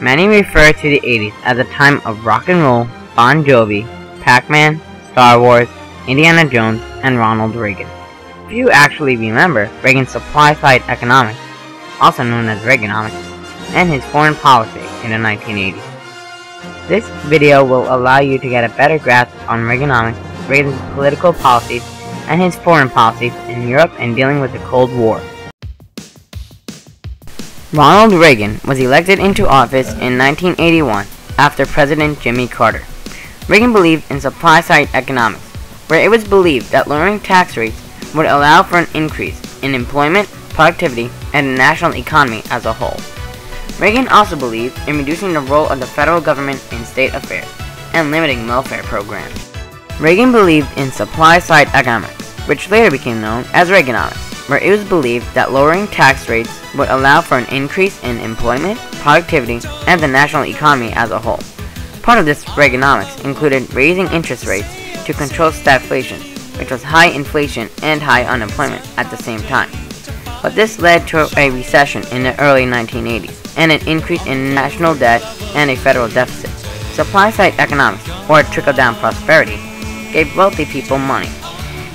Many refer to the 80s as a time of rock and roll, Bon Jovi, Pac-Man, Star Wars, Indiana Jones, and Ronald Reagan. Few actually remember Reagan's supply-side economics, also known as Reaganomics, and his foreign policy in the 1980s. This video will allow you to get a better grasp on Reaganomics, Reagan's political policies, and his foreign policies in Europe and dealing with the Cold War. Ronald Reagan was elected into office in 1981 after President Jimmy Carter. Reagan believed in supply-side economics, where it was believed that lowering tax rates would allow for an increase in employment, productivity, and the national economy as a whole. Reagan also believed in reducing the role of the federal government in state affairs and limiting welfare programs. Reagan believed in supply-side economics, which later became known as Reaganomics, where it was believed that lowering tax rates would allow for an increase in employment, productivity, and the national economy as a whole. Part of this Reaganomics included raising interest rates to control stagflation, which was high inflation and high unemployment at the same time. But this led to a recession in the early 1980s and an increase in national debt and a federal deficit. Supply-side economics, or trickle-down prosperity, gave wealthy people money,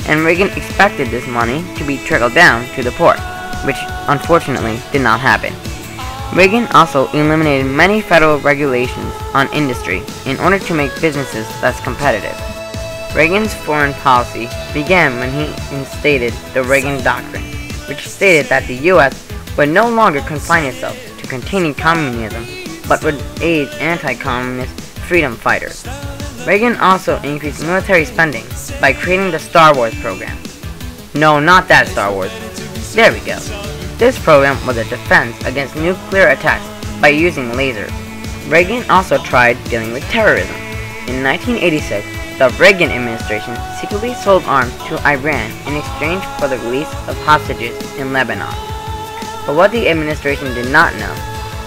and Reagan expected this money to be trickled down to the poor, which unfortunately did not happen. Reagan also eliminated many federal regulations on industry in order to make businesses less competitive. Reagan's foreign policy began when he instated the Reagan Doctrine, which stated that the U.S. would no longer confine itself to containing communism, but would aid anti-communist freedom fighters. Reagan also increased military spending by creating the Star Wars program. No, not that Star Wars. There we go. This program was a defense against nuclear attacks by using lasers. Reagan also tried dealing with terrorism. In 1986, the Reagan administration secretly sold arms to Iran in exchange for the release of hostages in Lebanon. But what the administration did not know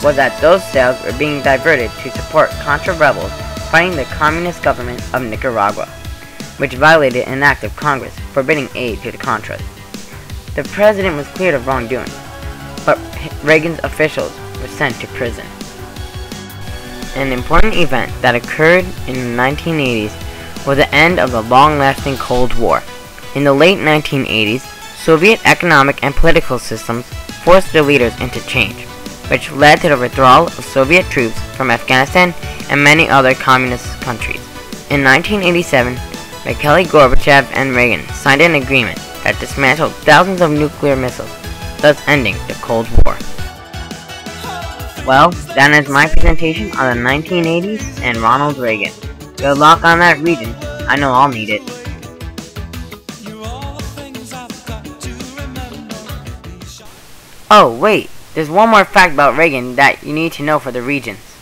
was that those sales were being diverted to support Contra rebels fighting the communist government of Nicaragua, which violated an act of Congress forbidding aid to the Contras. The president was cleared of wrongdoing, but Reagan's officials were sent to prison. An important event that occurred in the 1980s was the end of the long-lasting Cold War. In the late 1980s, Soviet economic and political systems forced their leaders into change, which led to the withdrawal of Soviet troops from Afghanistan and many other communist countries. In 1987, Mikhail Gorbachev and Reagan signed an agreement that dismantled thousands of nuclear missiles, thus ending the Cold War. Well, that ends my presentation on the 1980s and Ronald Reagan. Good luck on that region. I know I'll need it. Oh, wait. There's one more fact about Reagan that you need to know for the regions.